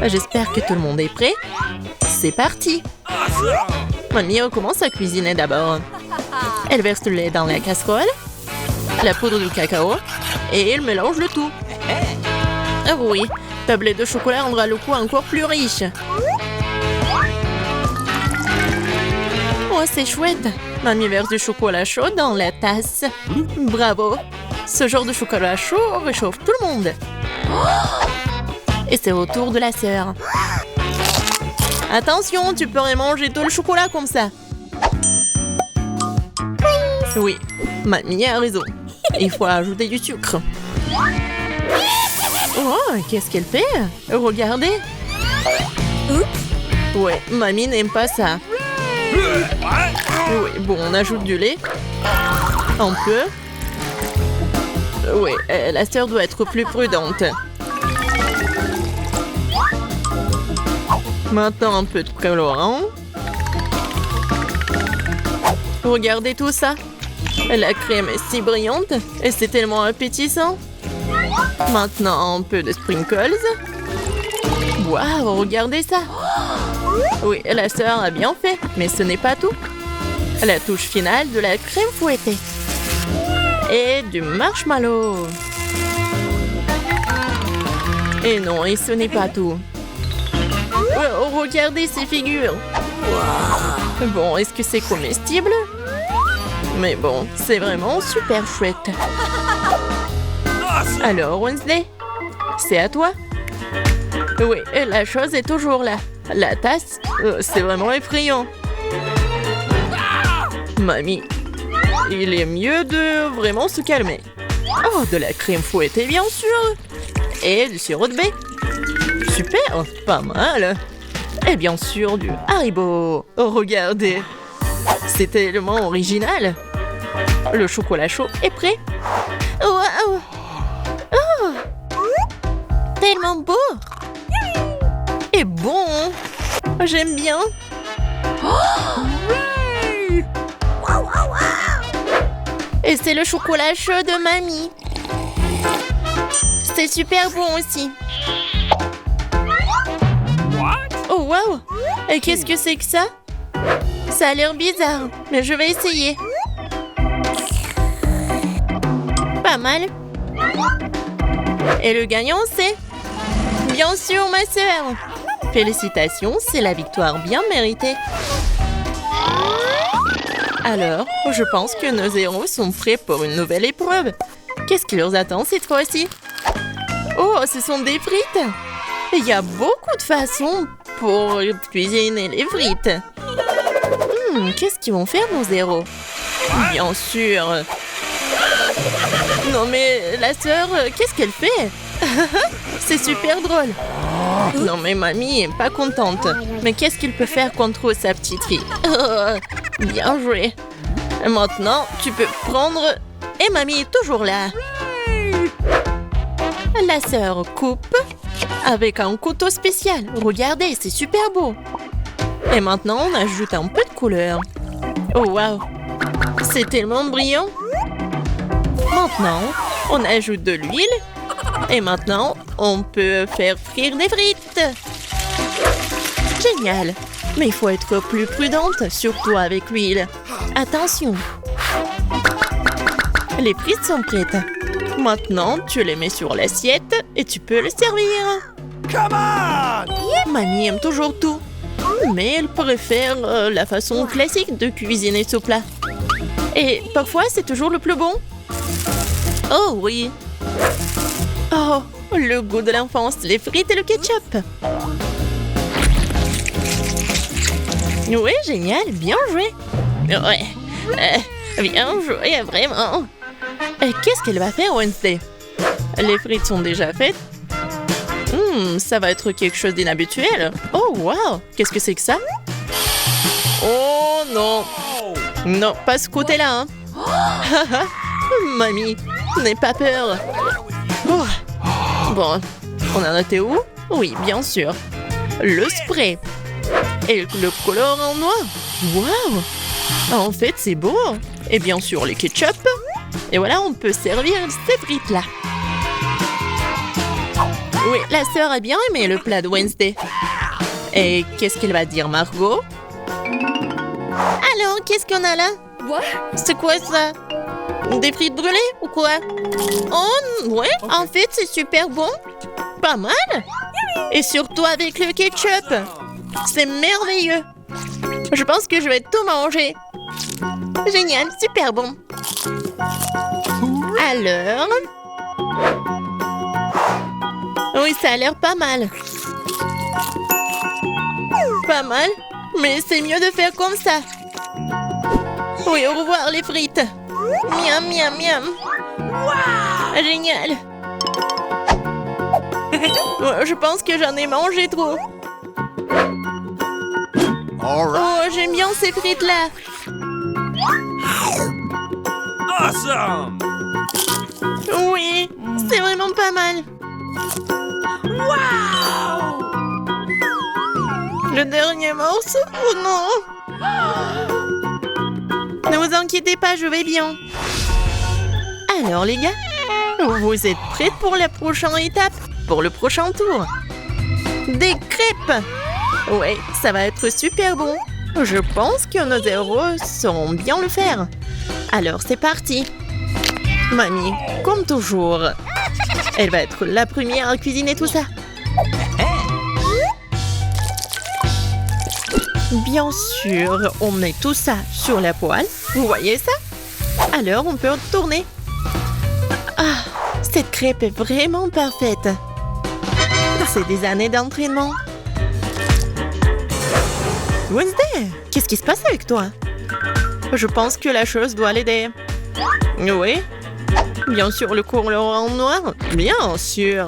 J'espère que tout le monde est prêt. C'est parti. Awesome. Mamie commence à cuisiner d'abord. Elle verse le lait dans la casserole, la poudre de cacao, et elle mélange le tout. Ah oui, tablette de chocolat rendra le goût encore plus riche. Oh, c'est chouette. Mamie verse du chocolat chaud dans la tasse. Bravo. Ce genre de chocolat chaud réchauffe tout le monde. Et c'est au tour de la sœur. Attention, tu pourrais manger tout le chocolat comme ça. Oui, mamie a raison. Il faut ajouter du sucre. Oh, qu'est-ce qu'elle fait? Regardez. Ouais, mamie n'aime pas ça. Oui, bon, on ajoute du lait. Un peu. Oui, la sœur doit être plus prudente. Maintenant, un peu de colorant. Regardez tout ça. La crème est si brillante et c'est tellement appétissant. Maintenant, un peu de sprinkles. Waouh, regardez ça. Oui, la sœur a bien fait, mais ce n'est pas tout. La touche finale de la crème fouettée. Et du marshmallow. Et non, et ce n'est pas tout. Oh, regardez ces figures. Bon, est-ce que c'est comestible? Mais bon, c'est vraiment super chouette. Alors, Wednesday, c'est à toi. Oui, la chose est toujours là. La tasse, c'est vraiment effrayant. Mamie, il est mieux de vraiment se calmer. Oh, de la crème fouettée, bien sûr. Et du sirop de baie. Super, pas mal. Et bien sûr, du Haribo. Oh, regardez. C'est tellement original. Le chocolat chaud est prêt. Wow. Oh, tellement beau. Et bon. J'aime bien. Et c'est le chocolat chaud de mamie. C'est super bon aussi. Oh wow! Et qu'est-ce que c'est que ça? Ça a l'air bizarre, mais je vais essayer. Pas mal. Et le gagnant, c'est... Bien sûr, ma sœur. Félicitations, c'est la victoire bien méritée. Alors, je pense que nos héros sont prêts pour une nouvelle épreuve. Qu'est-ce qui leur attend cette fois-ci? Oh, ce sont des frites! Il y a beaucoup de façons pour cuisiner les frites. Qu'est-ce qu'ils vont faire, nos héros? Bien sûr. Non mais, la sœur, qu'est-ce qu'elle fait? C'est super drôle. Non mais mamie est pas contente. Mais qu'est-ce qu'il peut faire contre sa petite fille? Bien joué. Maintenant, tu peux prendre... Et mamie est toujours là. La sœur coupe avec un couteau spécial. Regardez, c'est super beau. Et maintenant, on ajoute un peu de couleur. Oh, waouh! C'est tellement brillant. Maintenant, on ajoute de l'huile. Et maintenant, on peut faire frire des frites. Génial! Mais il faut être plus prudente, surtout avec l'huile. Attention! Les frites sont prêtes. Maintenant, tu les mets sur l'assiette et tu peux les servir. Come on! Mamie aime toujours tout. Mais elle préfère la façon classique de cuisiner ce plat. Et parfois, c'est toujours le plus bon. Oh oui! Oh, le goût de l'enfance, les frites et le ketchup. Oui, génial, bien joué. Ouais, bien joué, vraiment. Qu'est-ce qu'elle va faire, Wednesday? Les frites sont déjà faites. Ça va être quelque chose d'inhabituel. Oh, wow! Qu'est-ce que c'est que ça? Oh, non! Non, pas ce côté-là, hein? Mamie, n'aie pas peur. Oh. Bon, on en était où? Oui, bien sûr. Le spray. Et le colorant noir. Waouh! En fait, c'est beau. Et bien sûr, les ketchup. Et voilà, on peut servir ces frites-là. Oui, la sœur a bien aimé le plat de Wednesday. Et qu'est-ce qu'elle va dire, Margot? Alors, qu'est-ce qu'on a là? What? C'est quoi ça? Des frites brûlées ou quoi? Oh, ouais, en fait, c'est super bon. Pas mal. Et surtout avec le ketchup. C'est merveilleux. Je pense que je vais tout manger. Génial, super bon. Alors... Oui, ça a l'air pas mal. Pas mal, mais c'est mieux de faire comme ça. Oui, au revoir les frites. Miam, miam, miam. Wow! Génial. Je pense que j'en ai mangé trop. Oh, j'aime bien ces frites-là. Awesome! Oui, c'est vraiment pas mal. Wow! Le dernier morceau? Oh non! Ne vous inquiétez pas, je vais bien. Alors les gars, vous êtes prêts pour la prochaine étape? Pour le prochain tour? Des crêpes! Ouais, ça va être super bon. Je pense que nos héros sauront bien le faire. Alors c'est parti. Mamie, comme toujours, elle va être la première à cuisiner tout ça. Bien sûr, on met tout ça sur la poêle. Vous voyez ça? Alors, on peut tourner. Ah, cette crêpe est vraiment parfaite. C'est des années d'entraînement. Wednesday, qu'est-ce qui se passe avec toi? Je pense que la chose doit l'aider. Oui? Bien sûr, le couleur en noir? Bien sûr.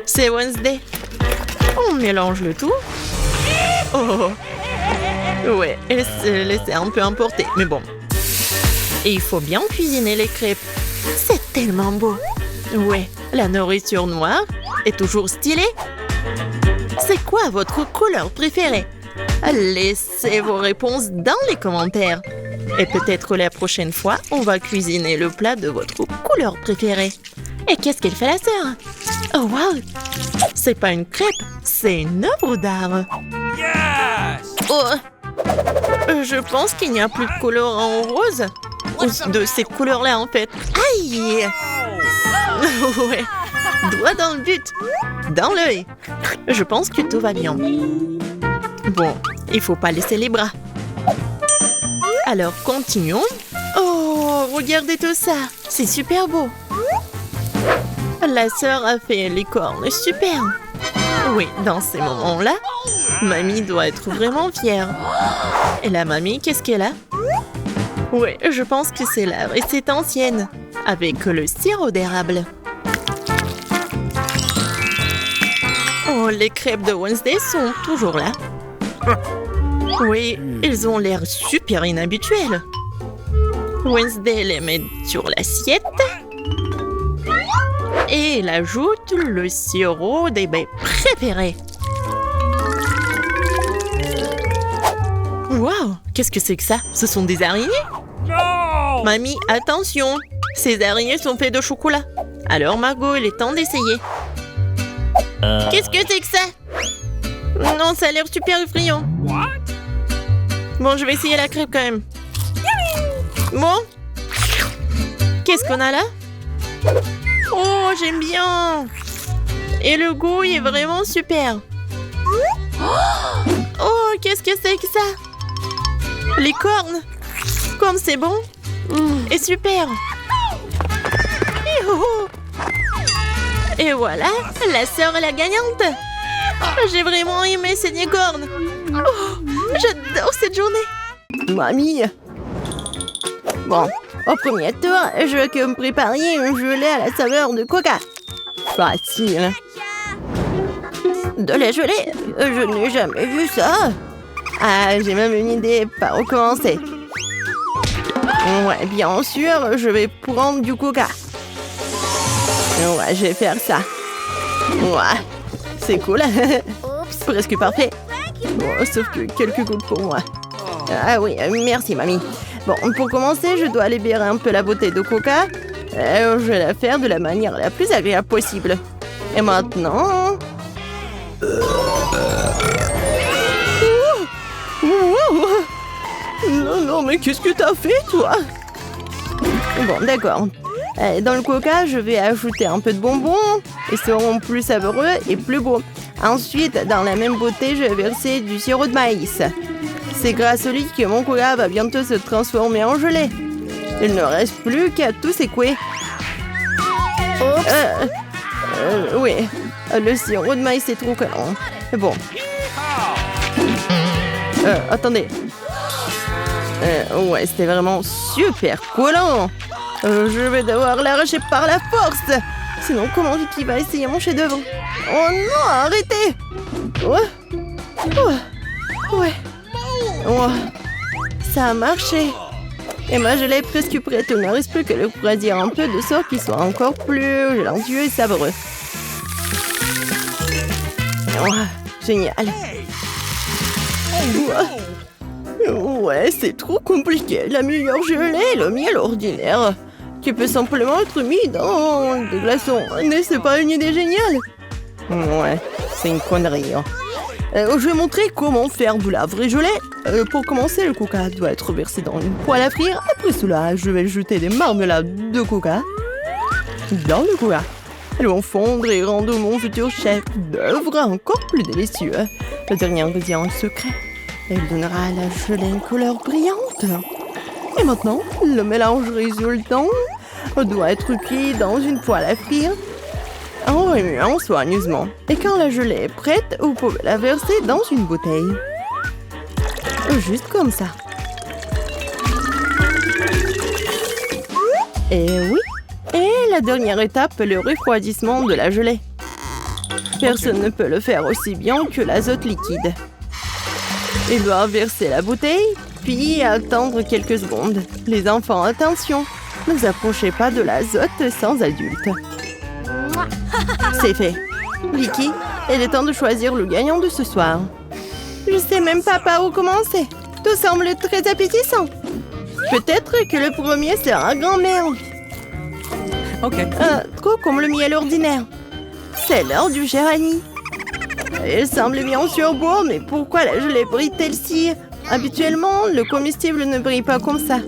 C'est Wednesday. On mélange le tout. Oh! Ouais, elle s'est laissée un peu emporter, mais bon. Et il faut bien cuisiner les crêpes. C'est tellement beau. Ouais, la nourriture noire est toujours stylée. C'est quoi votre couleur préférée? Laissez vos réponses dans les commentaires. Et peut-être la prochaine fois, on va cuisiner le plat de votre couleur préférée. Et qu'est-ce qu'elle fait la sœur? Oh wow! C'est pas une crêpe, c'est une œuvre d'art. Yes! Oh! Je pense qu'il n'y a plus de couleur en rose. Ou de ces couleurs-là, en fait. Aïe! Ouais, droit dans le but. Dans l'œil. Je pense que tout va bien. Bon, il faut pas laisser les bras. Alors, continuons. Oh, regardez tout ça. C'est super beau. La sœur a fait les cornes. Super. Oui, dans ces moments-là, mamie doit être vraiment fière. Et la mamie, qu'est-ce qu'elle a? Oui, je pense que c'est la recette ancienne, avec le sirop d'érable. Oh, les crêpes de Wednesday sont toujours là. Oui, ils ont l'air super inhabituels. Wednesday les met sur l'assiette. Et elle ajoute le sirop des baies préférés. Waouh, qu'est-ce que c'est que ça? Ce sont des araignées? No! Mamie, attention! Ces araignées sont faites de chocolat. Alors Margot, il est temps d'essayer. Qu'est-ce que c'est que ça? Non, ça a l'air super effrayant. What? Bon, je vais essayer la crêpe quand même. Bon. Qu'est-ce qu'on a là? Oh, j'aime bien. Et le goût il est vraiment super. Oh, qu'est-ce que c'est que ça? Les cornes. Comme c'est bon. Et super. Et voilà, la sœur est la gagnante. J'ai vraiment aimé ces cornes. Oh, j'adore cette journée. Mamie. Bon, au premier tour, je veux que vous me prépariez une gelée à la saveur de coca. Facile. De la gelée? Je n'ai jamais vu ça. Ah, j'ai même une idée par où commencer. Ouais, bien sûr, je vais prendre du coca. Ouais, je vais faire ça. Ouais, c'est cool. Presque parfait. Bon, sauf que quelques gouttes pour moi. Ah oui, merci mamie. Bon, pour commencer, je dois libérer un peu la bouteille de coca. Je vais la faire de la manière la plus agréable possible. Et maintenant... Non, non, mais qu'est-ce que t'as fait, toi? Bon, d'accord. Dans le coca, je vais ajouter un peu de bonbons. Ils seront plus savoureux et plus beaux. Ensuite, dans la même bouteille, je vais verser du sirop de maïs. C'est grâce au lit que mon coca va bientôt se transformer en gelée. Il ne reste plus qu'à tout secouer. Oui, le sirop de maïs est trop collant. Bon. Attendez. Ouais, c'était vraiment super collant. Je vais devoir l'arracher par la force. Sinon, comment Vicky va essayer mon chef-d'œuvre? Oh non, arrêtez! Ouais. Ça a marché. Et ma gelée est presque prête. Il ne reste plus que le refroidir un peu de sorte qu'il soit encore plus gélantueux et savoureux. Génial. Ouais, c'est trop compliqué. La meilleure gelée est le miel ordinaire, qui peut simplement être mis dans des glaçons. N'est-ce pas une idée géniale? Ouais, c'est une connerie. Je vais montrer comment faire de la vraie gelée. Pour commencer, le coca doit être versé dans une poêle à frire. Après cela, je vais jeter des marmelades de coca dans le coca. Elles vont fondre et rendre mon futur chef-d'œuvre encore plus délicieux. Le dernier ingrédient secret. Elle donnera à la gelée une couleur brillante. Et maintenant, le mélange résultant doit être cuit dans une poêle à frire en remuant soigneusement. Et quand la gelée est prête, vous pouvez la verser dans une bouteille. Juste comme ça. Et oui. Et la dernière étape, le refroidissement de la gelée. Personne ne peut le faire aussi bien que l'azote liquide. Il doit verser la bouteille, puis attendre quelques secondes. Les enfants, attention, ne vous approchez pas de l'azote sans adulte. C'est fait. Vicky, il est temps de choisir le gagnant de ce soir. Je sais même pas par où commencer. Tout semble très appétissant. Peut-être que le premier sera grand-mère. Ok. Trop comme le miel ordinaire. C'est l'heure du géranie. Il semble bien sûr beau, mais pourquoi la gelée brille-t-elle si? Habituellement, le comestible ne brille pas comme ça.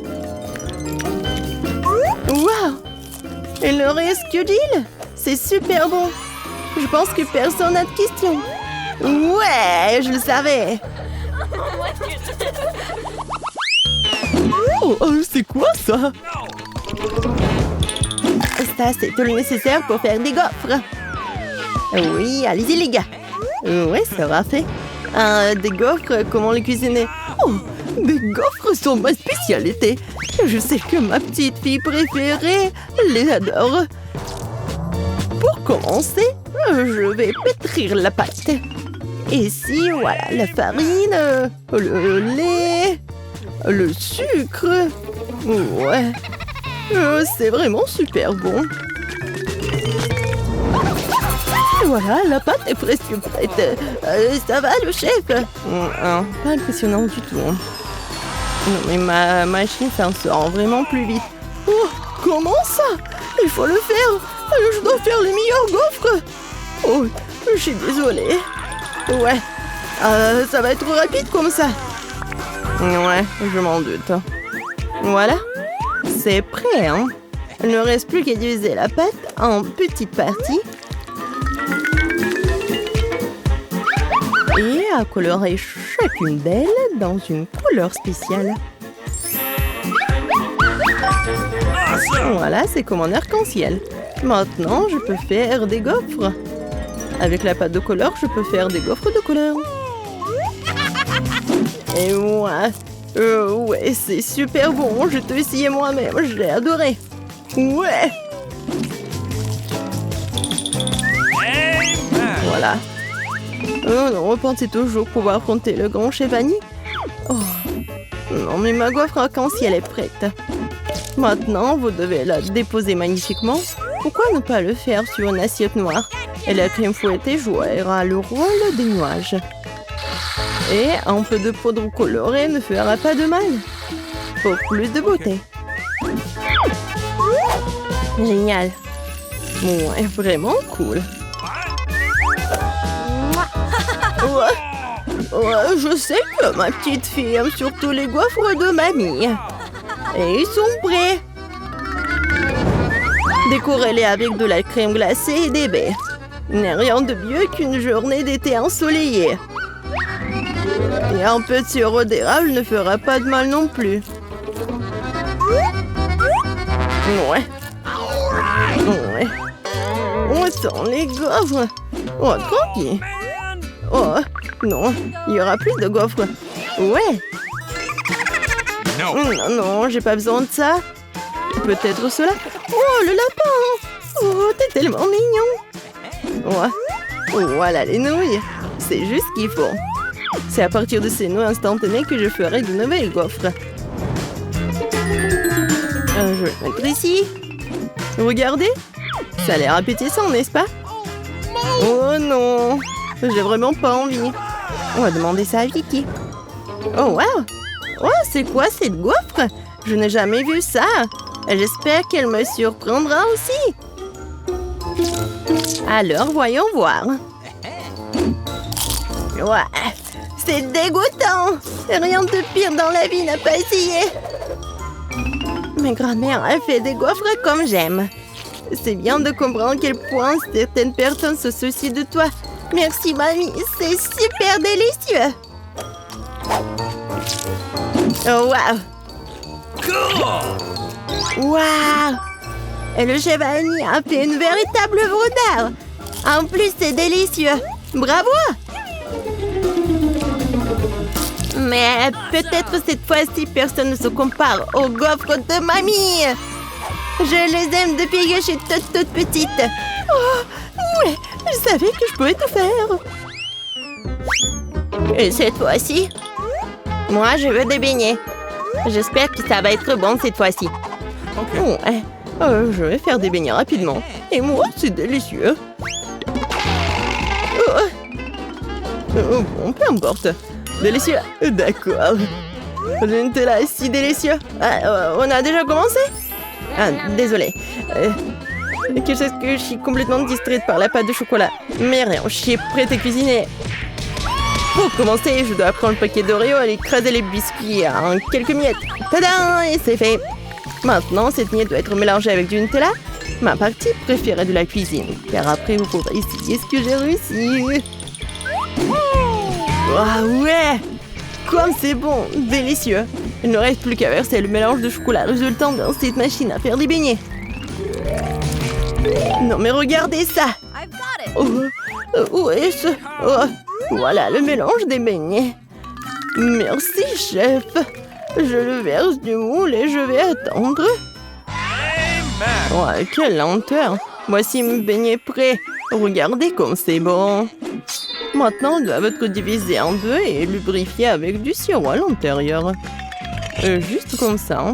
Waouh! Il ne reste que d'huile. C'est super bon. Je pense que personne n'a de questions. Ouais, je le savais. C'est quoi ça? Ça, c'est tout le nécessaire pour faire des gaufres. Oui, allez-y les gars. Oui, ça va fait. Des gaufres, comment les cuisiner? Oh, des gaufres sont ma spécialité. Je sais que ma petite fille préférée les adore. Pour commencer, je vais pétrir la pâte. Ici, voilà, la farine, le lait, le sucre. Ouais, c'est vraiment super bon. Voilà, la pâte est presque prête. Ça va, le chef? Pas impressionnant du tout. Non, mais ma machine s'en sort vraiment plus vite. Oh, comment ça? Il faut le faire. Je dois faire les meilleurs gaufres. Oh, je suis désolée. Ouais, ça va être rapide comme ça. Ouais, je m'en doute. Voilà, c'est prêt, hein? Il ne reste plus qu'à diviser la pâte en petites parties. Et à colorer chacune d'elles dans une couleur spéciale. Voilà, c'est comme un arc-en-ciel. Maintenant, je peux faire des gaufres. Avec la pâte de couleur, je peux faire des gaufres de couleur. Et moi, ouais, c'est super bon. Je t'ai essayé moi-même, je l'ai adoré. Ouais. Voilà. On pensait toujours pouvoir affronter le grand chef Annie. Oh. Non, mais ma gaufre arc-en-ciel est prête. Maintenant, vous devez la déposer magnifiquement. Pourquoi ne pas le faire sur une assiette noire? Et la crème fouettée jouera le rôle des nuages. Et un peu de poudre colorée ne fera pas de mal. Pour plus de beauté. Génial. Ouais, vraiment cool. Je sais que ma petite fille aime surtout les gaufres de mamie. Et ils sont prêts. Décorez-les avec de la crème glacée et des baies. Il n'est rien de mieux qu'une journée d'été ensoleillée. Et un peu de sirop d'érable ne fera pas de mal non plus. Ouais. On sent les gaufres. Oh, tranquille. Oh, non, il y aura plus de gaufres. Ouais. Non, j'ai pas besoin de ça. Peut-être cela. Oh, le lapin. Oh, t'es tellement mignon. Oh, voilà les nouilles. C'est juste ce qu'il faut. C'est à partir de ces nouilles instantanées que je ferai de nouvelles gaufres. Je vais le mettre ici. Regardez. Ça a l'air appétissant, n'est-ce pas? Oh non. J'ai vraiment pas envie. On va demander ça à Vicky. Oh, wow. Oh, c'est quoi cette gaufre? Je n'ai jamais vu ça. J'espère qu'elle me surprendra aussi. Alors, voyons voir. Ouais, c'est dégoûtant. Rien de pire dans la vie n'a pas essayé. Ma grand-mère a fait des gaufres comme j'aime. C'est bien de comprendre à quel point certaines personnes se soucient de toi. Merci, mamie. C'est super délicieux. Oh, wow. Wow. Et le chef Annie a fait une véritable œuvre d'art. En plus, c'est délicieux. Bravo. Mais peut-être cette fois-ci, personne ne se compare aux gaufres de mamie. Je les aime depuis que je suis toute petite. Oh, ouais, je savais que je pouvais tout faire. Et cette fois-ci, moi, je veux des beignets. J'espère que ça va être bon cette fois-ci. Ouais, je vais faire des beignets rapidement. Et moi, c'est délicieux. Bon, peu importe. Délicieux. D'accord. Le Nutella est si délicieux. On a déjà commencé? Désolée. Que je suis complètement distraite par la pâte de chocolat. Mais rien, je suis prête à cuisiner. Pour commencer, je dois prendre le paquet d'Oreo et écraser les biscuits en quelques miettes. Tadam! Et c'est fait. Maintenant, cette miette doit être mélangée avec du Nutella. Ma partie préférée de la cuisine. Car après, vous pourrez essayer ce que j'ai réussi. Ah ouais! Comme c'est bon! Délicieux! Il ne reste plus qu'à verser le mélange de chocolat résultant dans cette machine à faire des beignets. Non mais regardez ça! Où est-ce? Oh, voilà le mélange des beignets. Merci, chef. Je le verse du moule et je vais attendre. Oh, quelle lenteur! Voici mes beignets prêts. Regardez comme c'est bon. Maintenant, ils doivent être divisés en deux et lubrifiés avec du sirop à l'intérieur. Juste comme ça.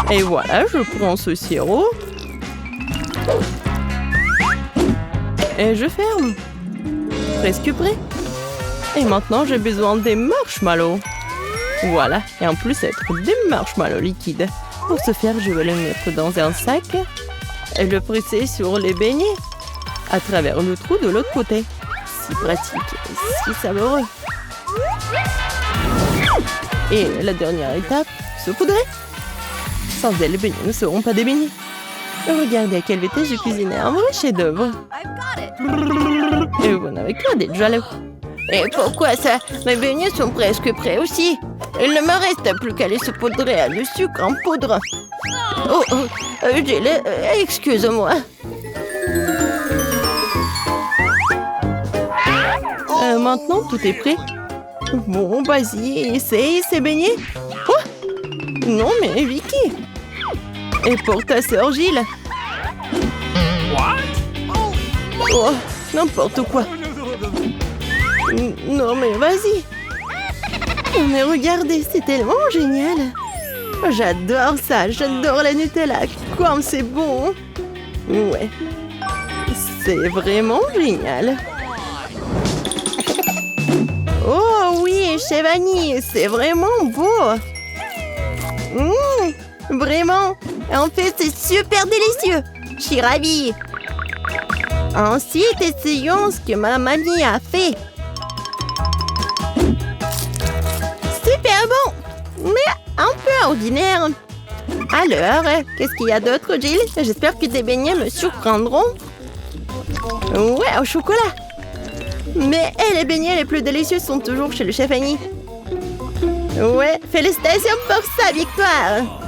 Et voilà, je prends ce sirop. Et je ferme. Presque prêt. Et maintenant, j'ai besoin des marshmallows. Voilà, et en plus, être des marshmallows liquides. Pour ce faire, je vais les mettre dans un sac et le presser sur les beignets à travers le trou de l'autre côté. Si pratique, si savoureux. Et la dernière étape, saupoudrer. Sans elle, les beignets ne seront pas des beignets. Regardez à quelle vitesse j'ai cuisiné un vrai chef-d'œuvre. Et vous n'avez qu'à d'être jaloux. Et pourquoi ça? Mes beignets sont presque prêts aussi. Il ne me reste plus qu'à les saupoudrer à du sucre en poudre. Excuse-moi. Maintenant, tout est prêt. Bon, vas-y, essaye ces beignets. Oh! Non, mais Vicky. Et pour ta sœur Gilles. Oh, n'importe quoi. Non, mais vas-y. Mais regardez, c'est tellement génial. J'adore ça, j'adore la Nutella. Comme c'est bon. Ouais. C'est vraiment génial. Oh oui, chef Annie, c'est vraiment beau. Vraiment. En fait, c'est super délicieux. Je suis ravie. Ensuite, essayons ce que ma mamie a fait. Super bon, mais un peu ordinaire. Alors, qu'est-ce qu'il y a d'autre, Jill? J'espère que tes beignets me surprendront. Ouais, au chocolat. Mais les beignets les plus délicieux sont toujours chez le chef Annie. Ouais, félicitations pour sa victoire.